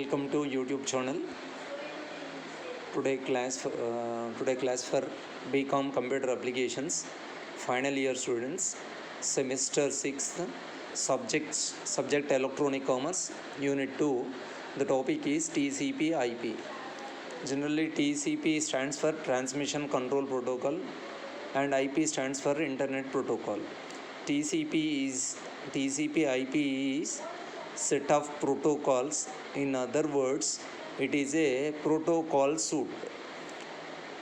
Welcome to YouTube channel. Today class for BCom Computer Applications final year students, semester 6th, subject Electronic Commerce, Unit 2. The topic is TCP/IP. Generally, TCP stands for Transmission Control Protocol and IP stands for Internet Protocol. TCP/IP is set of protocols. In other words, it is a protocol suite.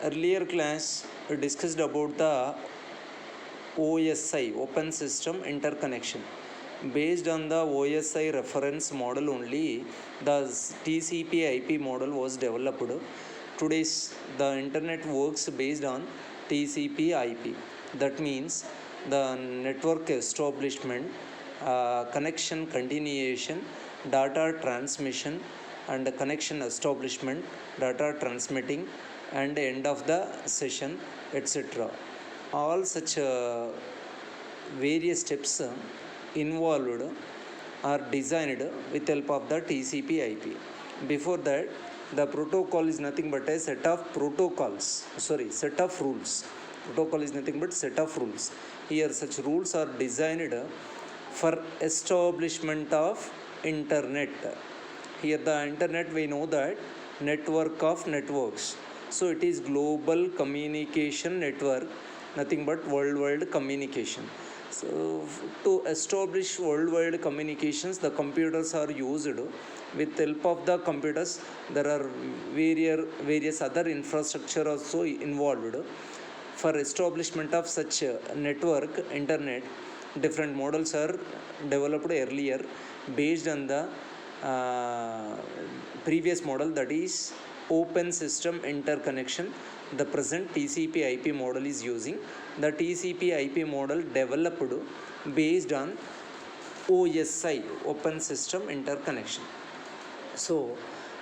Earlier class we discussed about the OSI, Open System Interconnection. Based on the OSI reference model only, the TCP/IP model was developed. Today's the internet works based on TCP/IP. That means the network establishment, connection continuation, data transmission, and connection establishment, data transmitting, and end of the session, etc. All such various steps involved are designed with help of the TCP/IP. Before that, the protocol is nothing but a set of rules. Protocol is nothing but set of rules. Here such rules are designed for establishment of internet. Here the internet, we know that network of networks. So it is global communication network, nothing but worldwide communication. So to establish worldwide communications, the computers are used. With help of the computers, there are various other infrastructure also involved. For establishment of such network, internet, different models are developed earlier based on the previous model, that is Open System Interconnection. The present TCP/IP model is using. The TCP/IP model developed based on OSI, Open System Interconnection. So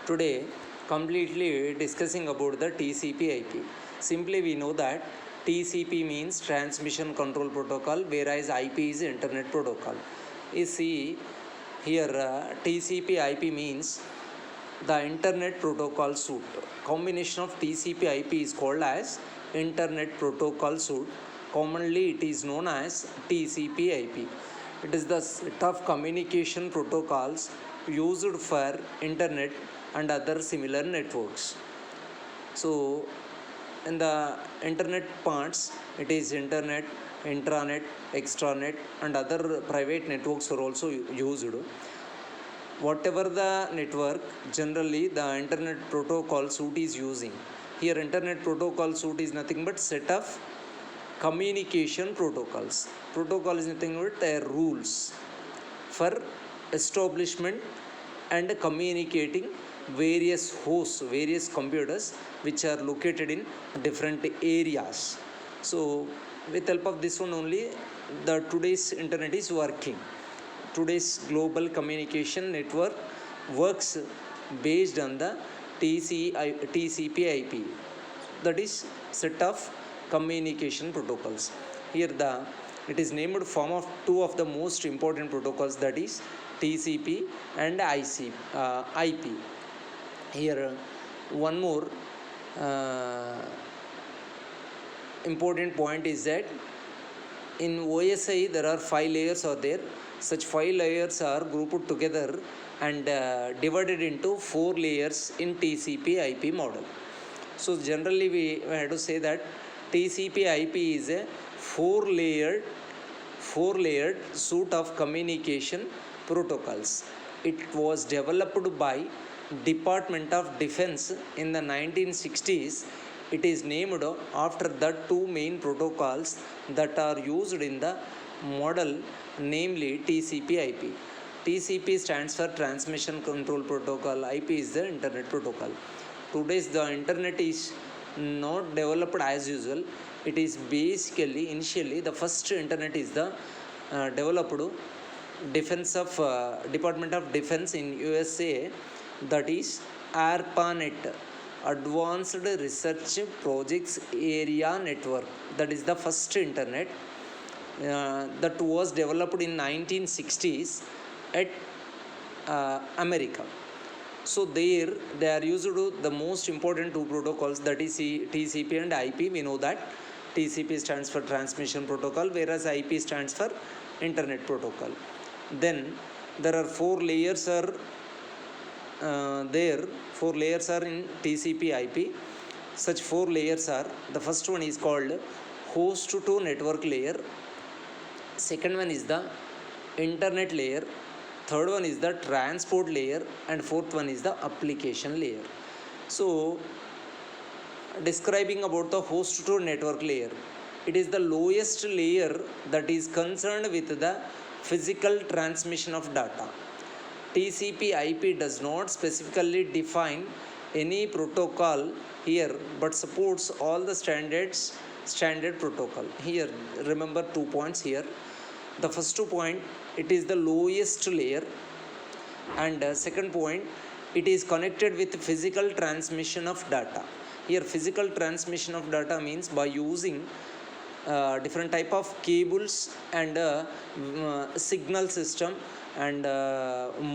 today completely discussing about the TCP/IP. Simply we know that TCP means Transmission Control Protocol, whereas IP is Internet Protocol. You see here TCP/IP means the Internet Protocol suite. Combination of TCP/IP is called as Internet Protocol suite. Commonly it is known as TCP/IP. It is the set of communication protocols used for internet and other similar networks. So in the internet parts, it is internet, intranet, extranet, and other private networks are also used. Whatever the network, generally the internet protocol suite is using. Here internet protocol suite is nothing but set of communication protocols. Protocol is nothing but their rules for establishment and communicating various hosts, various computers which are located in different areas. So with help of this one only, the today's internet is working. Today's global communication network works based on the TCP/IP, that is set of communication protocols. Here it is named form of two of the most important protocols, that is TCP and IP. Here one more important point is that in OSI there are 5 layers are there. Such 5 layers are grouped together and divided into 4 layers in TCP/IP model. So generally we have to say that TCP/IP is a 4-layered suite of communication protocols. It was developed by Department of Defense in the 1960s. It is named after the two main protocols that are used in the model, namely TCP/IP. TCP stands for Transmission Control Protocol, IP is the Internet Protocol. Today's the internet is not developed as usual. It is basically initially the first internet is the developed Department of Defense in USA, that is ARPANET, Advanced Research Projects Area Network. That is the first internet that was developed in 1960s at America. So there they are used to the most important two protocols, that is TCP and IP. We know that TCP stands for transmission protocol, whereas IP stands for internet protocol. Then there are four layers are four layers are in TCP IP. Such four layers are: the first one is called host to network layer, second one is the internet layer, third one is the transport layer, and fourth one is the application layer. So describing about the host to network layer, it is the lowest layer that is concerned with the physical transmission of data. TCP IP does not specifically define any protocol here, but supports all the standard protocol. Here remember 2 points here. The first 2 point, it is the lowest layer, and second point, it is connected with physical transmission of data. Here physical transmission of data means by using different type of cables and signal system and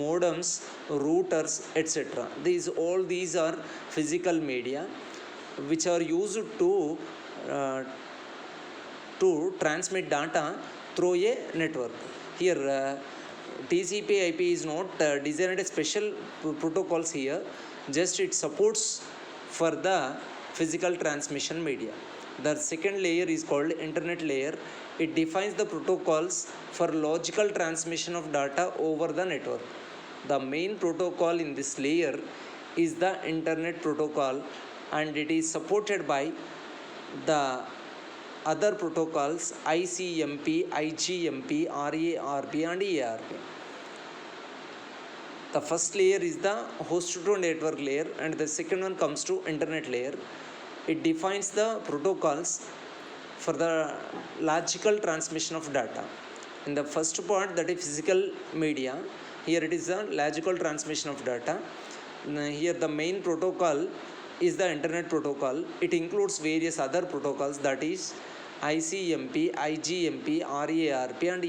modems, routers, etc. These are physical media which are used to transmit data through a network. Here TCP IP is not designed a special protocols here, just it supports for the physical transmission media. The second layer is called internet layer. It defines the protocols for logical transmission of data over the network. The main protocol in this layer is the internet protocol, and it is supported by the other protocols ICMP, IGMP, RARP and ARP. The first layer is the host to network layer, and the second one comes to internet layer. It defines the protocols for the logical transmission of data. In the first part, that is physical media, here it is the logical transmission of data. Here the main protocol is the internet protocol. It includes various other protocols, that is ICMP, IGMP, RARP and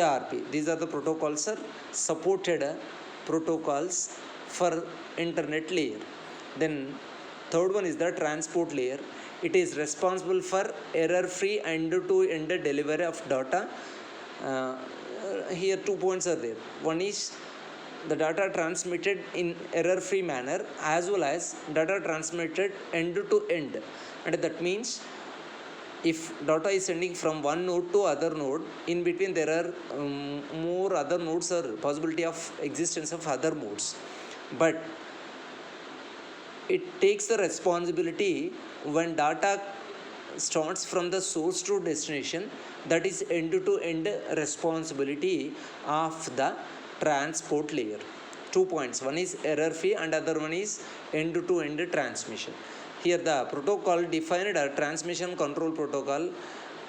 ARP. These are the protocols are supported protocols for internet layer. Then third one is the transport layer. It is responsible for error-free end-to-end delivery of data. Here 2 points are there. One is the data transmitted in error-free manner, as well as data transmitted end-to-end. And that means if data is sending from one node to other node, in between there are more other nodes or possibility of existence of other nodes. But it takes the responsibility when data starts from the source to destination, that is end-to-end responsibility of the transport layer. 2 points, one is error free and other one is end-to-end transmission. Here the protocol defined a transmission control protocol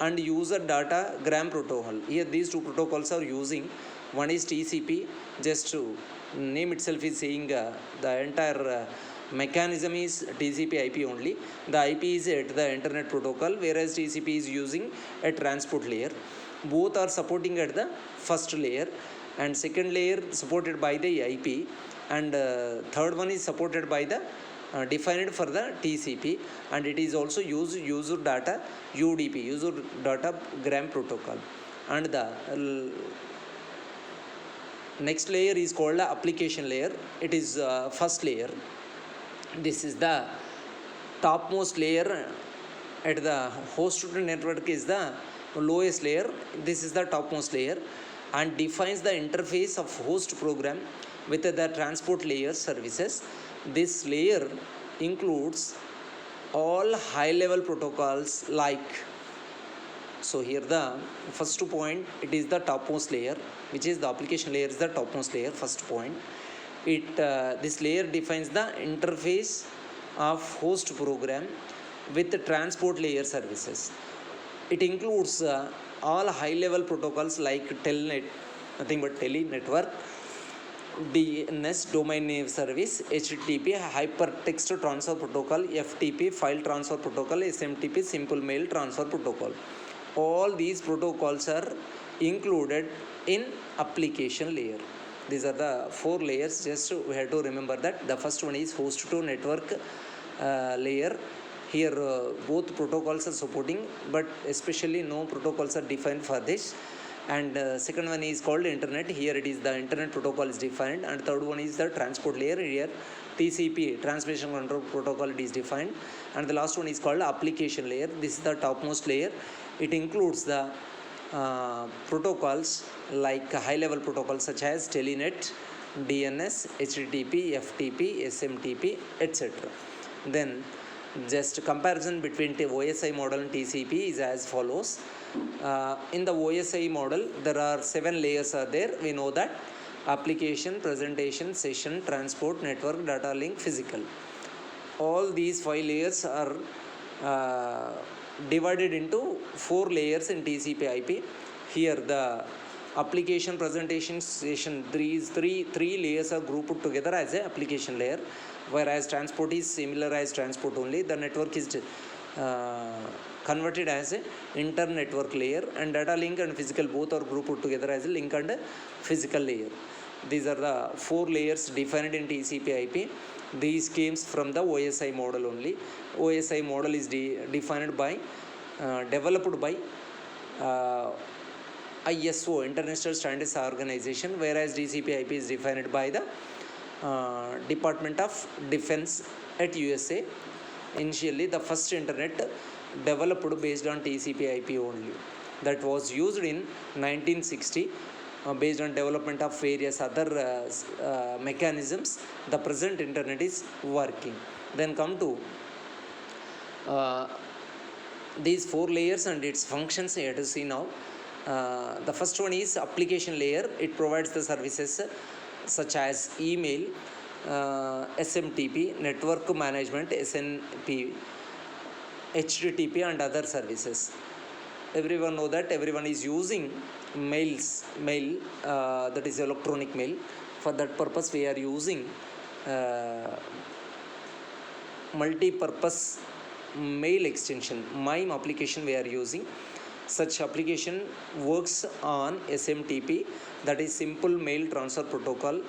and user data gram protocol. Here these two protocols are using. One is TCP, just to name itself is saying the entire mechanism is TCP IP only. The IP is at the internet protocol, whereas TCP is using a transport layer. Both are supporting at the first layer, and second layer supported by the IP, and third one is supported by the defined for the TCP, and it is also user data UDP, user data gram protocol. And the next layer is called the application layer. It is first layer. This is the topmost layer. At the host to network is the lowest layer. This is the topmost layer, and defines the interface of host program with the transport layer services. This layer includes all high level protocols like, so here the first point, it is the topmost layer, which is the application layer is the topmost layer. First point, it this layer defines the interface of host program with the transport layer services. It includes all high level protocols like telnet, nothing but tele network, DNS domain name service, HTTP hypertext transfer protocol, FTP file transfer protocol, SMTP simple mail transfer protocol. All these protocols are included in application layer. These are the 4 layers. Just we have to remember that the first one is host to network layer. Here both protocols are supporting, but especially no protocols are defined for this. And second one is called internet. Here it is the internet protocol is defined. And third one is the transport layer. Here TCP, transmission control protocol, it is defined. And the last one is called application layer. This is the topmost layer. It includes the protocols like high level protocols such as Telenet, DNS, HTTP, FTP, SMTP, etc. Then just comparison between the OSI model and TCP is as follows. In the OSI model, there are 7 layers are there. We know that: application, presentation, session, transport, network, data link, physical. All these 5 layers are divided into 4 layers in TCP/IP. Here the application, presentation, session, three layers are grouped together as a application layer, whereas transport is similar as transport only. The network is converted as a inter-network layer, and data link and physical both are grouped together as a link and a physical layer. These are the 4 layers defined in TCP/IP. These came from the OSI model only. OSI model is defined by, developed by ISO, International Standards Organization, whereas TCP/IP is defined by the Department of Defense at USA. Initially, the first internet developed based on TCP/IP only. That was used in 1960. Based on development of various other mechanisms, the present internet is working. Then come to these 4 layers and its functions. You have to see now. The first one is application layer. It provides the services such as email, SMTP, network management, SNP, HTTP, and other services. Everyone know that everyone is using mail, that is electronic mail. For that purpose, we are using multi-purpose mail extension, MIME application we are using. Such application works on SMTP, that is Simple Mail Transfer Protocol.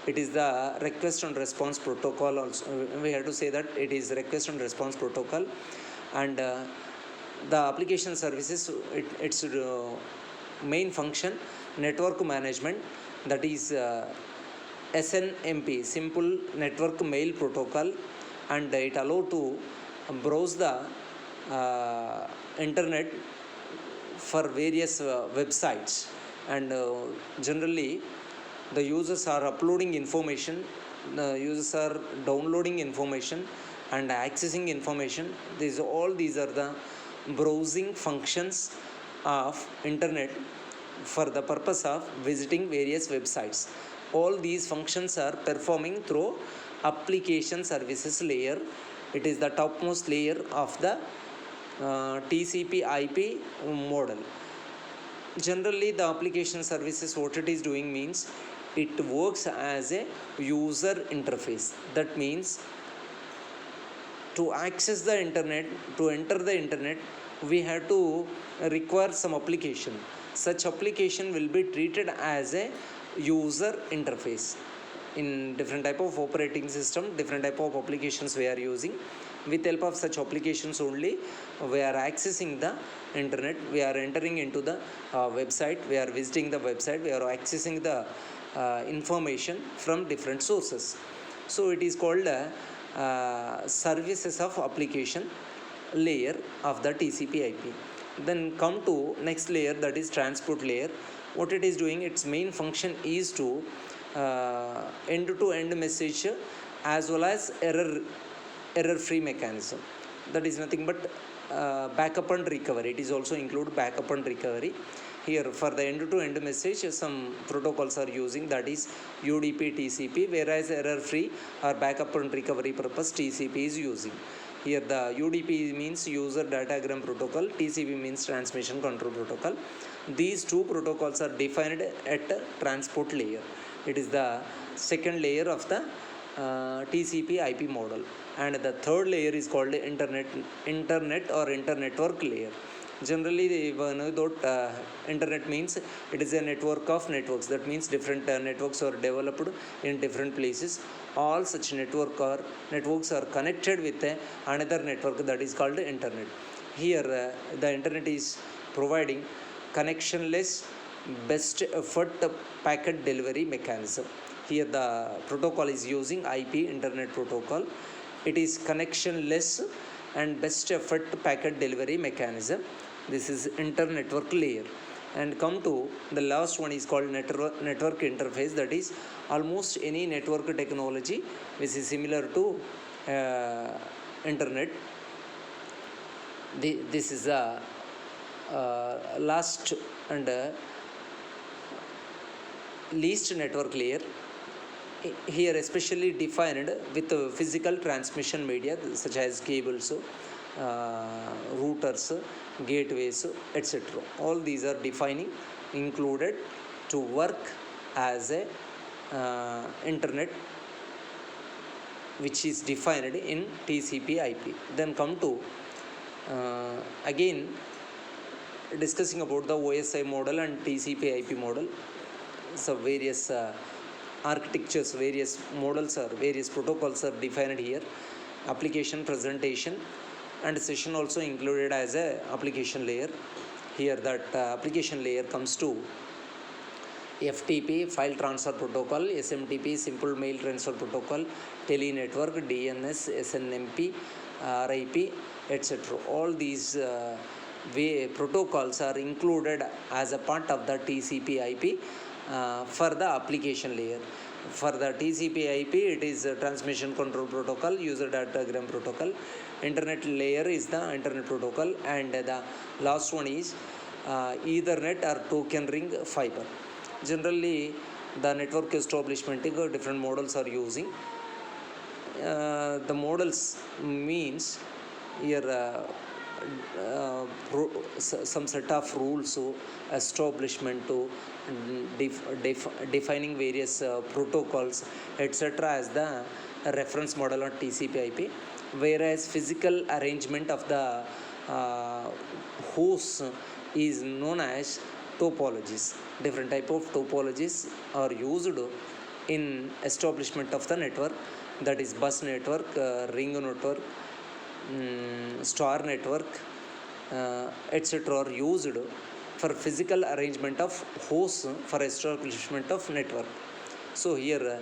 It is the request and response protocol also. We have to say that it is request and response protocol. And the application services, its main function, network management, that is SNMP, Simple Network Mail Protocol, and it allows to browse the internet for various websites, and generally the users are uploading information, the users are downloading information and accessing information. These are the browsing functions of internet for the purpose of visiting various websites. All these functions are performing through application services layer. It is the topmost layer of the TCP/IP model. Generally, the application services, what it is doing means, it works as a user interface. That means to access the internet, to enter the internet, we have to require some application. Such application will be treated as a user interface. In different type of operating system, different type of applications we are using. With help of such applications only, we are accessing the internet, we are entering into the website, we are visiting the website, we are accessing the information from different sources. So it is called services of application layer of the TCP/IP. Then come to next layer, that is transport layer. What it is doing, its main function is to end-to-end message as well as error-free mechanism. That is nothing but backup and recovery. It is also include backup and recovery. Here for the end-to-end message, some protocols are using, that is UDP, TCP, whereas error-free or backup and recovery purpose TCP is using. Here the UDP means user datagram protocol, TCP means transmission control protocol. These two protocols are defined at transport layer. It is the second layer of the TCP/IP model. And the third layer is called internet or inter-network layer. Generally, internet means it is a network of networks. That means different networks are developed in different places. All such networks are connected with another network, that is called internet. Here, the internet is providing connectionless best effort packet delivery mechanism. Here, the protocol is using IP internet protocol. It is connectionless and best effort packet delivery mechanism. This is inter-network layer. And come to the last one is called network interface. That is almost any network technology which is similar to internet. This is the last and least network layer. Here especially defined with physical transmission media such as cables, routers, gateways, etc. All these are defining included to work as a internet, which is defined in TCP/IP. Then come to again discussing about the OSI model and TCP/IP model. So various architectures, various models or various protocols are defined here. Application presentation and session also included as a application layer. Here that application layer comes to FTP, file transfer protocol, SMTP, simple mail transfer protocol, telenetwork, DNS, SNMP, RIP, etc. All these protocols are included as a part of the TCP/IP for the application layer. For the TCP/IP, it is a transmission control protocol, user datagram protocol. Internet layer is the internet protocol, and the last one is Ethernet or token ring fiber. Generally, the network establishment different models are using. The models means here some set of rules, establishment to defining various protocols, etc. as the reference model on TCP/IP, whereas physical arrangement of the hosts is known as topologies. Different type of topologies are used in establishment of the network, that is bus network, ring network, star network, etc. are used for physical arrangement of hosts for establishment of network. So here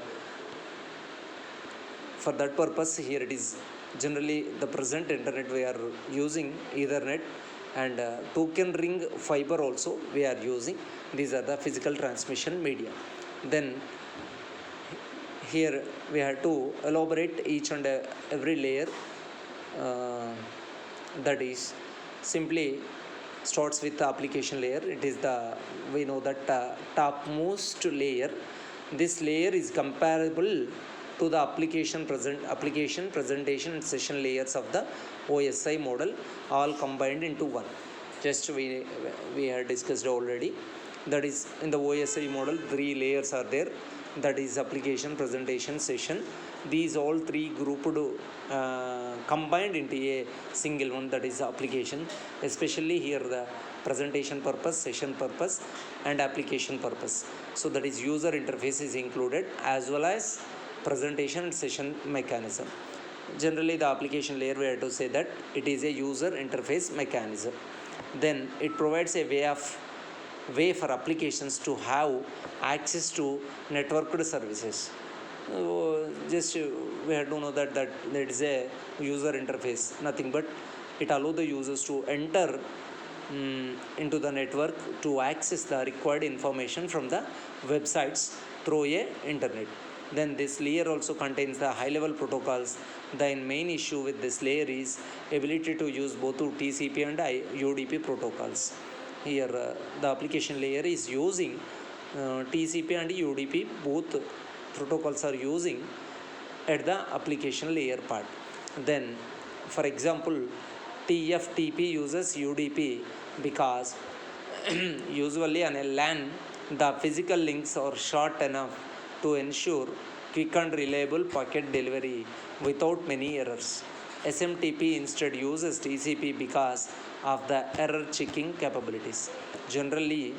for that purpose, here it is generally the present internet we are using Ethernet, and token ring fiber also we are using. These are the physical transmission media. Then here we have to elaborate each and every layer. That is simply starts with the application layer. It is we know that topmost layer. This layer is comparable to the application presentation and session layers of the OSI model, all combined into one. Just we had discussed already. That is in the OSI model, 3 layers are there. That is application, presentation, session. These all 3 grouped combined into a single one, that is application. Especially here the presentation purpose, session purpose, and application purpose. So that is user interface is included, as well as presentation and session mechanism. Generally the application layer, we have to say that it is a user interface mechanism. Then it provides a way for applications to have access to networked services. Just we have to know that it is a user interface, nothing but it allows the users to enter into the network to access the required information from the websites through a internet. Then this layer also contains the high-level protocols. The main issue with this layer is ability to use both TCP and UDP protocols. Here the application layer is using TCP and UDP, both protocols are using at the application layer part. Then for example, TFTP uses UDP because usually on a LAN the physical links are short enough to ensure quick and reliable packet delivery without many errors. SMTP instead uses TCP because of the error checking capabilities. Generally,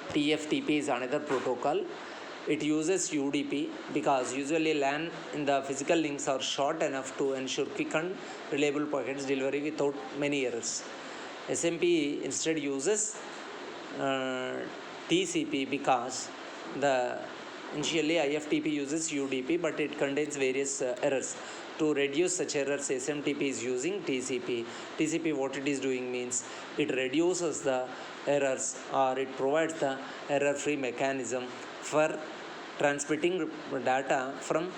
TFTP is another protocol. It uses UDP because usually LAN in the physical links are short enough to ensure quick and reliable packets delivery without many errors. SMP instead uses uh, TCP because the initially IFTP uses UDP, but it contains various errors. To reduce such errors, SMTP is using TCP. TCP, what it is doing means it reduces the errors, or it provides the error-free mechanism for transmitting data from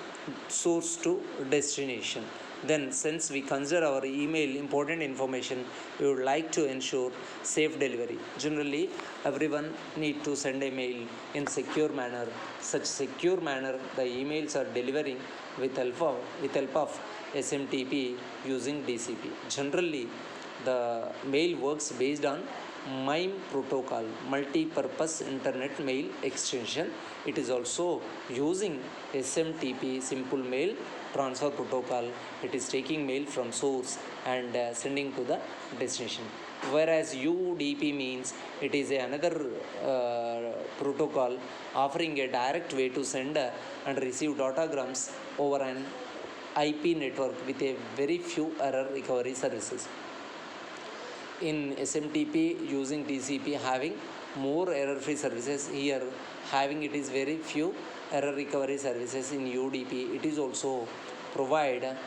source to destination. Then, since we consider our email important information, we would like to ensure safe delivery. Generally, everyone need to send a mail in secure manner. Such secure manner, the emails are delivering with help of SMTP using DCP. Generally, the mail works based on MIME protocol, multi-purpose internet mail extension. It is also using SMTP, simple mail transfer protocol. It is taking mail from source and sending to the destination. Whereas UDP means it is another protocol offering a direct way to send and receive datagrams over an IP network with a very few error recovery services. In SMTP using TCP having more error-free services, here having it is very few error recovery services. In UDP it is also provide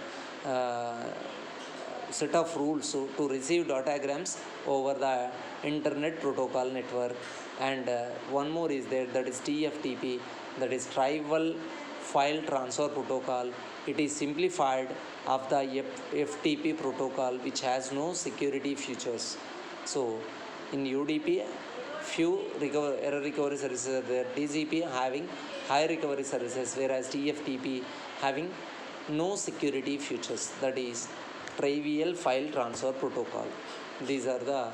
set of rules to receive datagrams over the internet protocol network. And one more is there, that is TFTP, that is tribal file transfer protocol. It is simplified of the FTP protocol, which has no security features. So in UDP few error recovery services are there. TCP having high recovery services, whereas TFTP having no security features, that is trivial file transfer protocol. These are the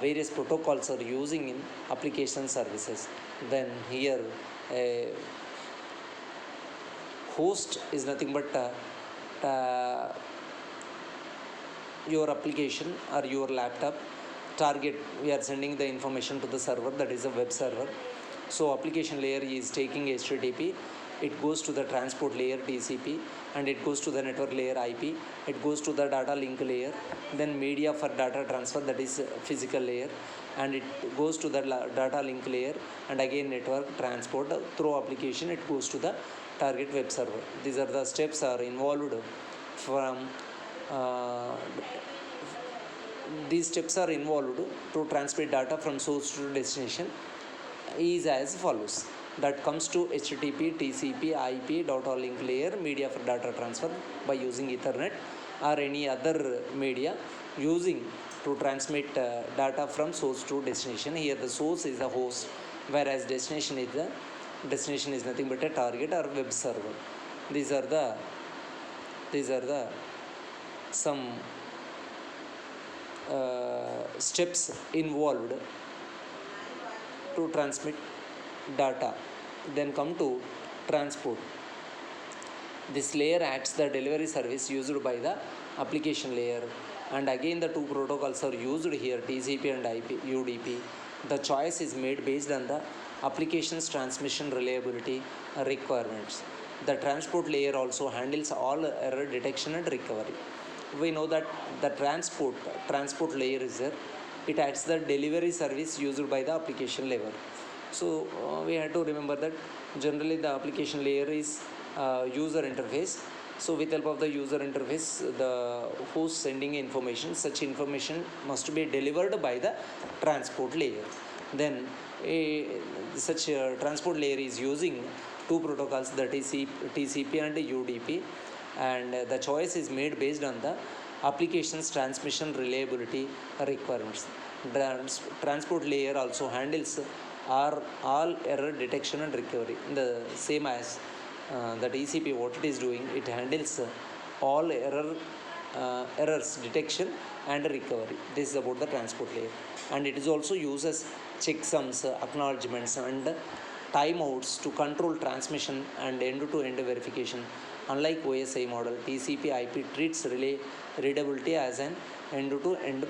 various protocols are using in application services. Then here host is nothing but your application or your laptop. Target, we are sending the information to the server, that is a web server. So application layer is taking HTTP, it goes to the transport layer TCP, and it goes to the network layer IP, it goes to the data link layer, then media for data transfer, that is physical layer, and it goes to the data link layer, and again network transport through application, it goes to the target web server. These are the steps are involved from these steps are involved to transmit data from source to destination is as follows. That comes to HTTP, TCP, IP, data link layer, media for data transfer by using Ethernet or any other media using to transmit data from source to destination. Here the source is a host, whereas destination is nothing but a target or web server. These are the some steps involved to transmit data. Then come to transport. This layer acts the delivery service used by the application layer, and again the two protocols are used here, TCP and UDP. The choice is made based on the application's transmission reliability requirements. The transport layer also handles all error detection and recovery. We know that the transport layer is there. It acts the delivery service used by the application layer. So we had to remember that generally the application layer is user interface. So with help of the user interface, the host sending information, such information must be delivered by the transport layer. Then such a transport layer is using two protocols, that is TCP and UDP, and the choice is made based on the application's transmission reliability requirements. Transport layer also handles all error detection and recovery, the same as the TCP. What it is doing, it handles all errors detection and recovery. This is about the transport layer, and it is also uses checksums, acknowledgements, and timeouts to control transmission and end-to-end verification. Unlike OSI model, TCP/IP treats readability as an end-to-end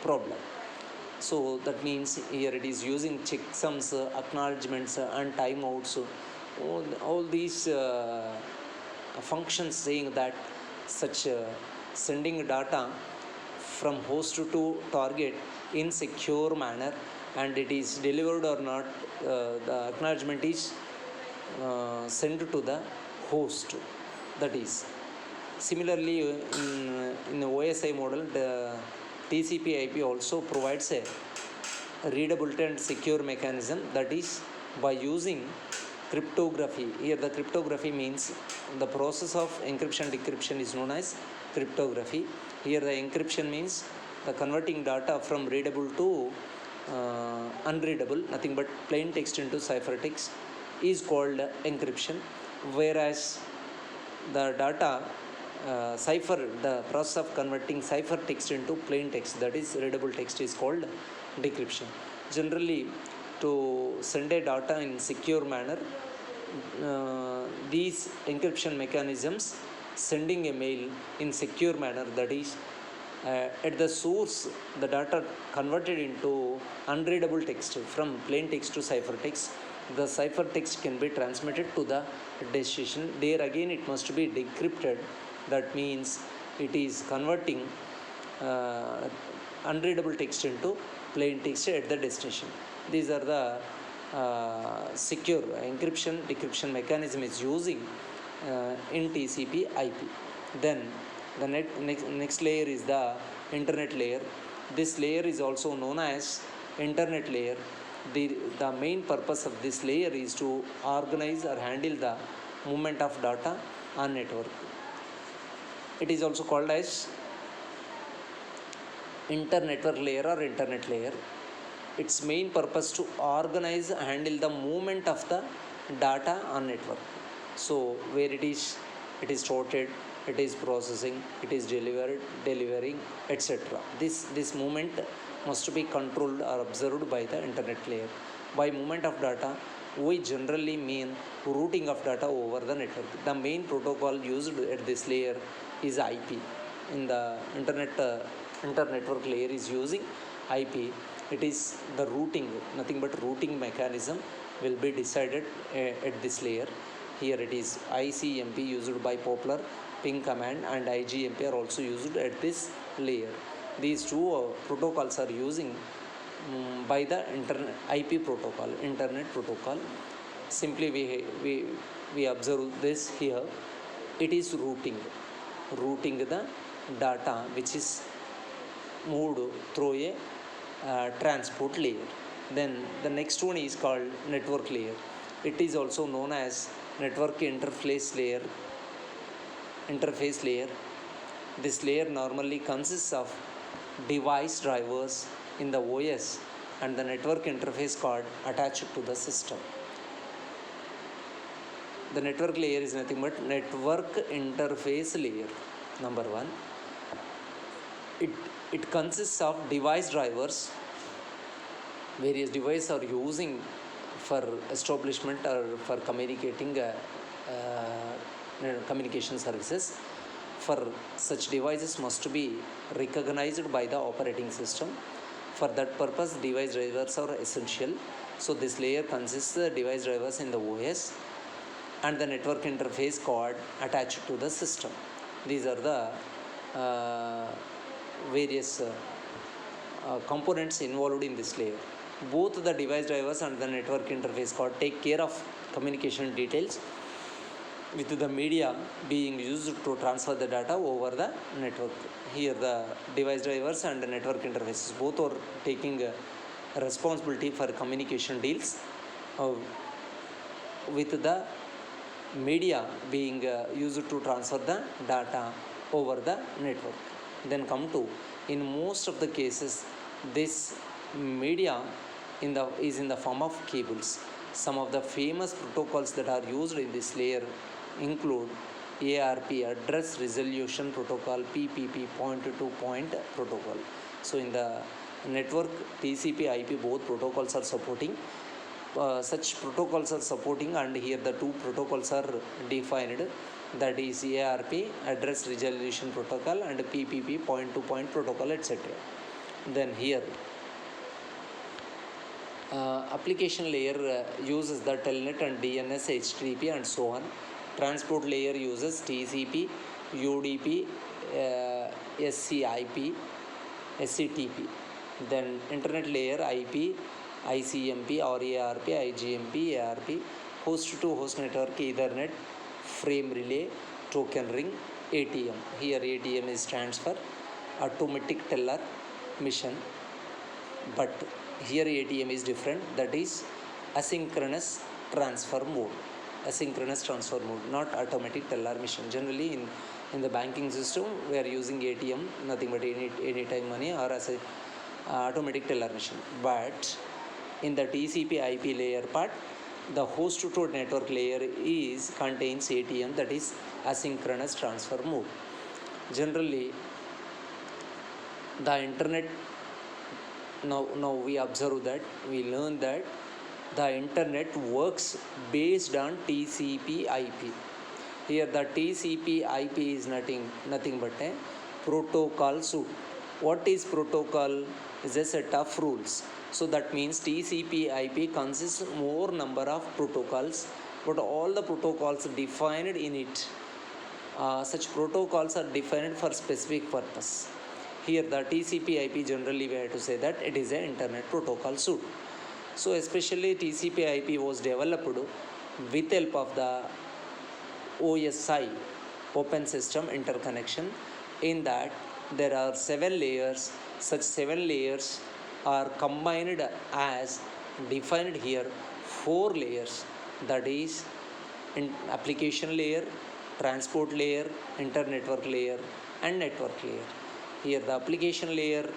problem. So that means here it is using checksums, acknowledgements, and timeouts. All these functions saying that such sending data from host to target in secure manner, and it is delivered or not, the acknowledgement is sent to the host. That is similarly in the OSI model, the TCP/IP also provides a readability and secure mechanism, that is by using cryptography. Here the cryptography means the process of encryption decryption is known as cryptography. Here the encryption means the converting data from readable to unreadable, nothing but plain text into ciphertext, is called encryption, whereas the data cipher, the process of converting ciphertext into plain text, that is readable text, is called decryption. Generally, to send a data in secure manner, these encryption mechanisms, sending a mail in secure manner, that is at the source the data converted into unreadable text from plain text to ciphertext, the ciphertext can be transmitted to the destination. There again it must be decrypted, that means it is converting unreadable text into plain text at the destination. These are the secure encryption decryption mechanism is using in TCP/IP. Then the next layer is the internet layer. This layer is also known as internet layer. The main purpose of this layer is to organize or handle the movement of data on network. It is also called as inter-network layer or internet layer. Its main purpose to organize and handle the movement of the data on network. So where it is sorted, it is processing, it is delivering, etc. This movement must be controlled or observed by the internet layer. By movement of data, we generally mean routing of data over the network. The main protocol used at this layer is IP. In the inter-network layer is using IP. It is the routing, nothing but routing mechanism will be decided at this layer. Here it is ICMP used by Poplar, ping command, and IGMP are also used at this layer. These two protocols are using by the IP protocol, internet protocol. Simply we observe this here. It is routing the data which is moved through a transport layer. Then the next one is called network layer. It is also known as network interface layer. This layer normally consists of device drivers in the OS and the network interface card attached to the system. The network layer is nothing but network interface layer. Number one, it consists of device drivers. Various devices are using for establishment or for communicating communication services. For such devices must be recognized by the operating system. For that purpose, device drivers are essential. So this layer consists of device drivers in the OS and the network interface card attached to the system. These are the various components involved in this layer. Both the device drivers and the network interface card take care of communication details, with the media being used to transfer the data over the network. Here the device drivers and the network interfaces both are taking responsibility for communication deals with the media being used to transfer the data over the network. Then come to, in most of the cases, this media is in the form of cables. Some of the famous protocols that are used in this layer include ARP, Address Resolution Protocol, PPP, point-to-point protocol. So in the network TCP/IP, both protocols are supporting such protocols are supporting, and here the two protocols are defined, that is ARP, address resolution protocol, and PPP, point to point protocol, etc. Then here application layer uses the telnet and DNS, HTTP and so on. Transport layer uses TCP, UDP, SCIP, SCTP. Then internet layer IP, ICMP or ARP, IGMP, ARP. Host to host network Ethernet, frame relay, token ring, ATM. Here ATM stands for automatic teller mission, but here ATM is different, that is asynchronous transfer mode. Asynchronous transfer mode, not automatic teller mission. Generally in the banking system we are using ATM, nothing but anytime money or as a automatic teller mission. But in the TCP IP layer part, the host to network layer contains ATM, that is asynchronous transfer mode. Generally the internet, now we observe that, we learn that the internet works based on TCP IP. Here the TCP IP is nothing but a protocol suite. What is protocol? Is a set of rules. So that means TCP IP consists more number of protocols, but all the protocols defined in it. Such protocols are defined for specific purpose. Here the TCP IP, generally we have to say that it is an internet protocol suite. So especially TCP IP was developed with help of the OSI, Open System Interconnection. In that there are 7 layers. Such 7 layers are combined as defined here 4 layers, that is application layer, transport layer, inter-network layer and network layer. Here the application layer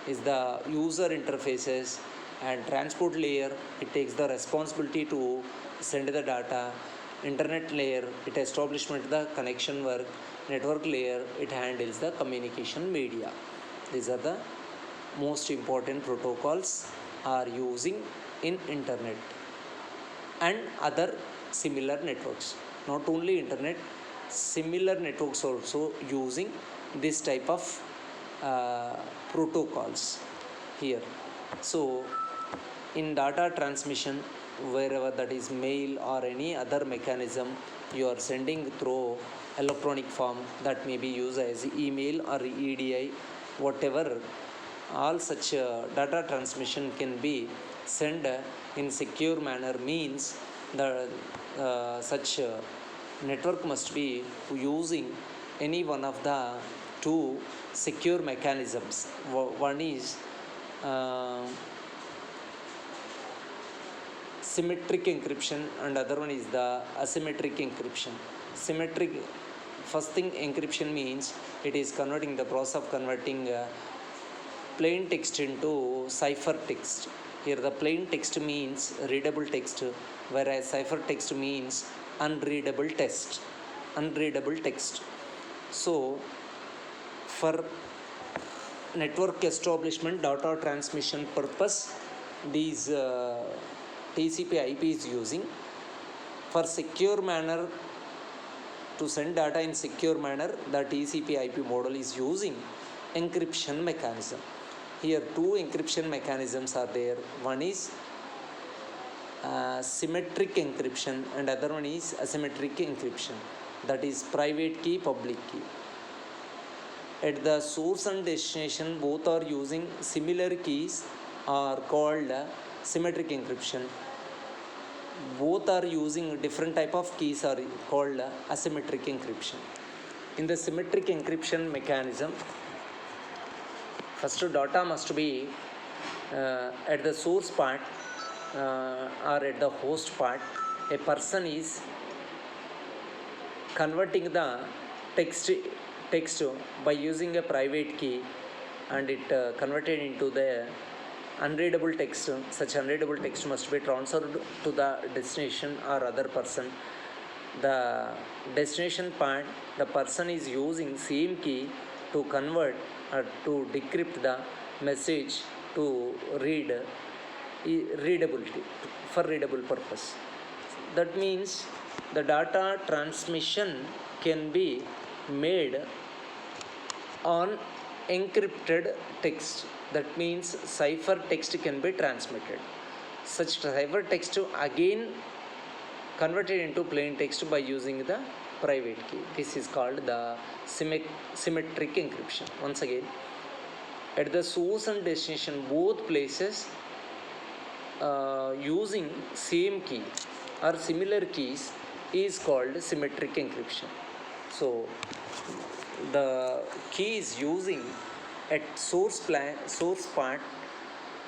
is the user interfaces, and transport layer, it takes the responsibility to send the data. Internet layer, it establishment the connection work. Network layer, it handles the communication media. These are the most important protocols are using in internet and other similar networks. Not only internet, similar networks also using this type of protocols here. So in data transmission, wherever that is mail or any other mechanism you are sending through electronic form, that may be used as email or EDI, whatever, all such data transmission can be sent in secure manner, means the such network must be using any one of the two secure mechanisms. One is symmetric encryption and other one is the asymmetric encryption. Symmetric, first thing, encryption means it is converting, the process of converting plain text into cipher text. Here the plain text means readable text, whereas cipher text means unreadable text. So for network establishment, data transmission purpose, these TCP IP is using. For secure manner, to send data in secure manner, the TCP IP model is using encryption mechanism. Here two encryption mechanisms are there. One is symmetric encryption and other one is asymmetric encryption, that is private key, public key. At the source and destination, both are using similar keys, are called symmetric encryption. Both are using different type of keys, are called asymmetric encryption. In the symmetric encryption mechanism, first data must be at the source part or at the host part. A person is converting the text by using a private key, and it converted into the unreadable text. Such unreadable text must be transferred to the destination or other person. The destination part, the person is using same key to convert or to decrypt the message to read readability, for readable purpose. That means the data transmission can be made on encrypted text. That means cipher text can be transmitted. Such cipher text again converted into plain text by using the private key. This is called the symmetric encryption. Once again, at the source and destination both places using same key or similar keys is called symmetric encryption. So the key is using at source part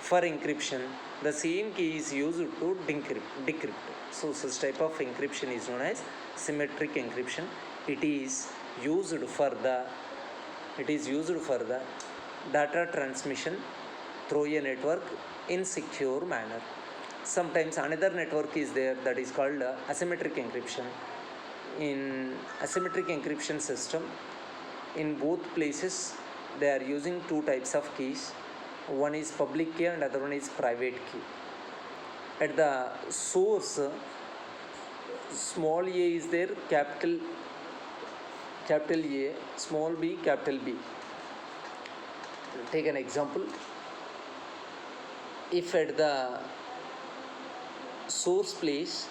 for encryption, the same key is used to decrypt. So such type of encryption is known as symmetric encryption. It is used for the data transmission through a network in secure manner. Sometimes another network is there that is called asymmetric encryption. In asymmetric encryption system, in both places they are using two types of keys. One is public key and other one is private key. At the source, small a is there, capital A, small b, capital B. Take an example. If at the source place,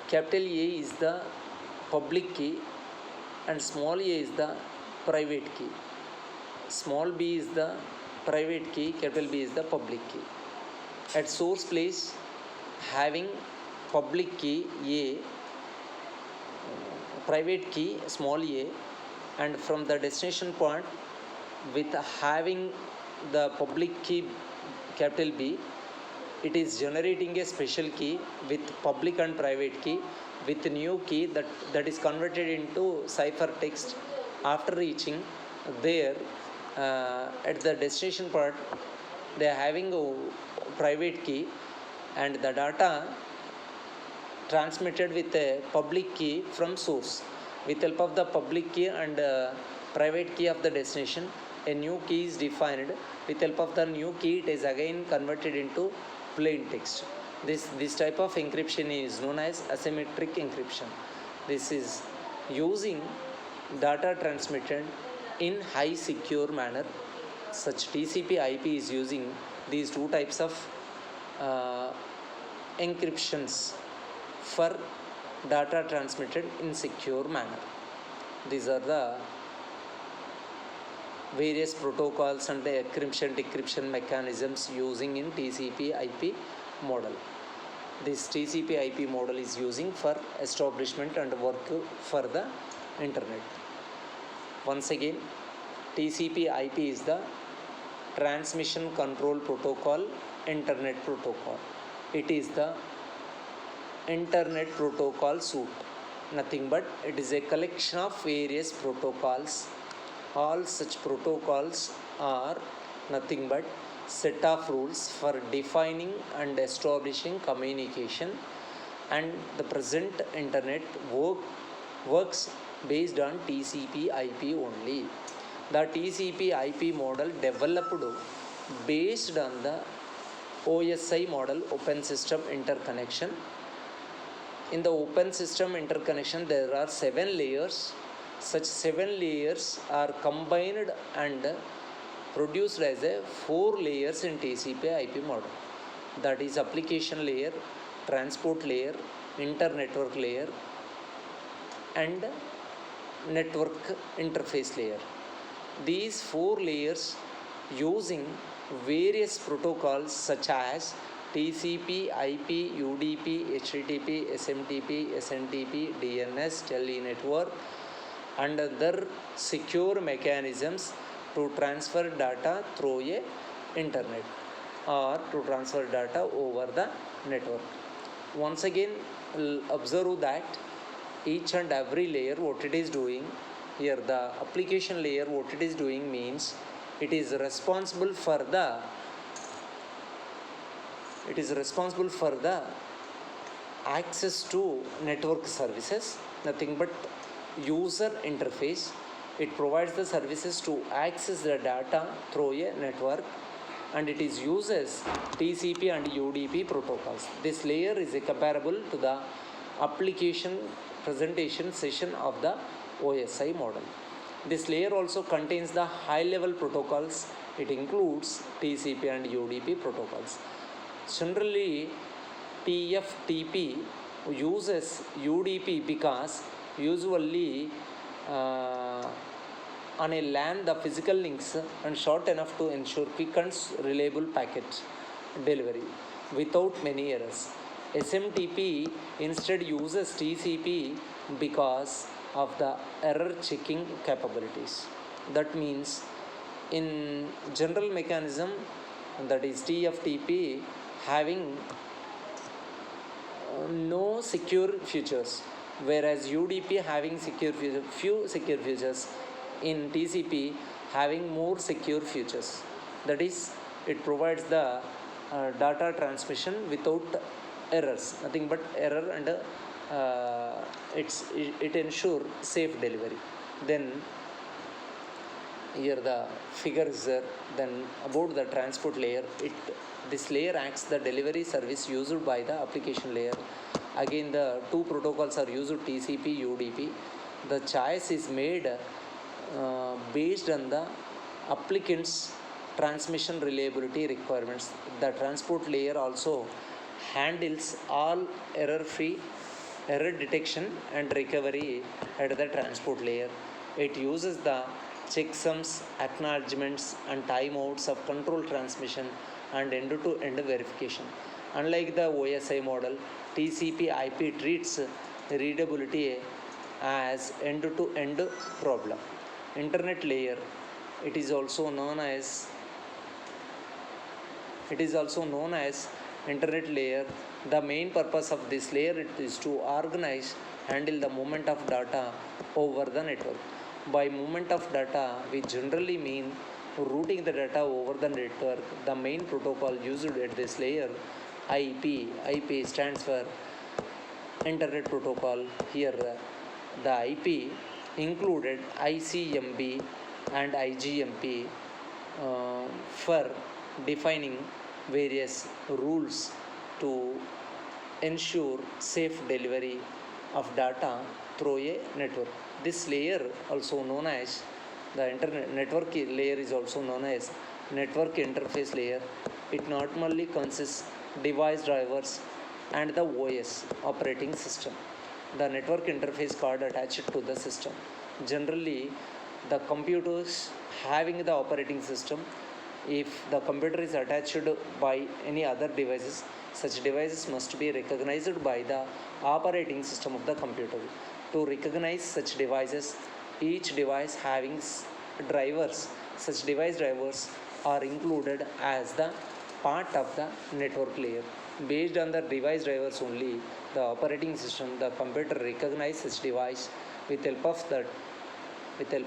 capital A is the public key and small a is the private key. Small b is the private key, capital B is the public key. At source place, having public key A, private key small a, and from the destination point with having the public key capital B, it is generating a special key with public and private key with new key that is converted into cipher text. After reaching there, at the destination part, they are having a private key and the data transmitted with a public key from source. With help of the public key and private key of the destination, a new key is defined. With help of the new key, it is again converted into plain text. This type of encryption is known as asymmetric encryption. This is using data transmitted in high secure manner. Such TCP/IP is using these two types of encryptions for data transmitted in secure manner. These are the various protocols and the encryption decryption mechanisms using in TCP/IP model. This TCP/IP model is using for establishment and work for the internet. Once again, TCP/IP is the transmission control protocol, internet protocol. It is the internet protocol suite. Nothing but it is a collection of various protocols. All such protocols are nothing but set of rules for defining and establishing communication, and the present internet works based on TCP/IP only. The TCP/IP model developed based on the OSI model, Open System Interconnection. In the Open System Interconnection, there are 7 layers. Such 7 layers are combined and produced as a 4 layers in TCP/IP model. That is application layer, transport layer, inter-network layer, and network interface layer. These 4 layers using various protocols such as TCP, IP, UDP, HTTP, SMTP, SNTP, DNS, tele-network, and other secure mechanisms to transfer data through a internet or to transfer data over the network. Once again, observe that each and every layer, what it is doing here, the application layer, what it is doing means it is responsible for the access to network services, nothing but user interface. It provides the services to access the data through a network, and it is uses TCP and UDP protocols. This layer is comparable to the application presentation session of the OSI model. This layer also contains the high-level protocols. It includes TCP and UDP protocols. Generally, TFTP uses UDP because usually on a LAN the physical links are short enough to ensure quick and reliable packet delivery without many errors. SMTP instead uses TCP because of the error checking capabilities. That means in general mechanism, that is TFTP having no secure features, whereas UDP having few secure features, in TCP having more secure features. That is, it provides the data transmission without errors, nothing but error, and it ensure safe delivery. Then here the figure is there. Then about the transport layer, this layer acts the delivery service used by the application layer. Again, the two protocols are used, TCP, UDP. The choice is made based on the applicant's transmission reliability requirements. The transport layer also handles all error detection and recovery at the transport layer. It uses the checksums, acknowledgements, and timeouts of control transmission and end-to-end verification. Unlike the OSI model, TCP IP treats readability as end-to-end problem. Internet layer, it is also known as internet layer. The main purpose of this layer is to organize, handle the movement of data over the network. By movement of data, we generally mean routing the data over the network. The main protocol used at this layer, IP. IP stands for Internet Protocol. Here, the IP included ICMP and IGMP for defining various rules to ensure safe delivery of data through a network. This layer, also known as the internet network layer, is also known as network interface layer. It normally consists device drivers and the OS operating system. The network interface card attached to the system. Generally, the computers having the operating system, if the computer is attached by any other devices, such devices must be recognized by the operating system of the computer. To recognize such devices, each device having drivers, such device drivers are included as the part of the network layer. Based on the device drivers only, the operating system, the computer recognize such device. With help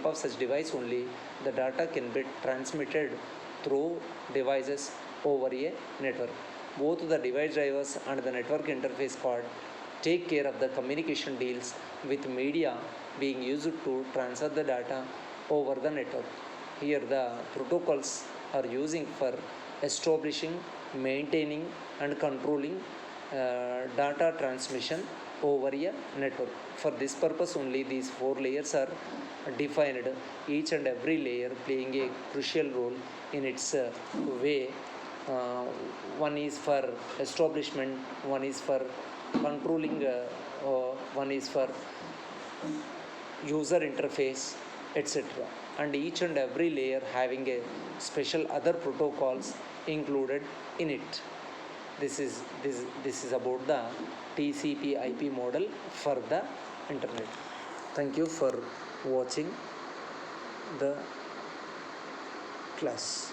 of such device only, the data can be transmitted through devices over a network. Both the device drivers and the network interface card take care of the communication deals with media being used to transfer the data over the network. Here the protocols are using for establishing, maintaining, and controlling data transmission over a network. For this purpose only, these four layers are defined, each and every layer playing a crucial role in its way. One is for establishment, one is for controlling, one is for user interface, etc. And each and every layer having a special other protocols included in it. This is about the TCP/IP model for the internet. Thank you for watching the class.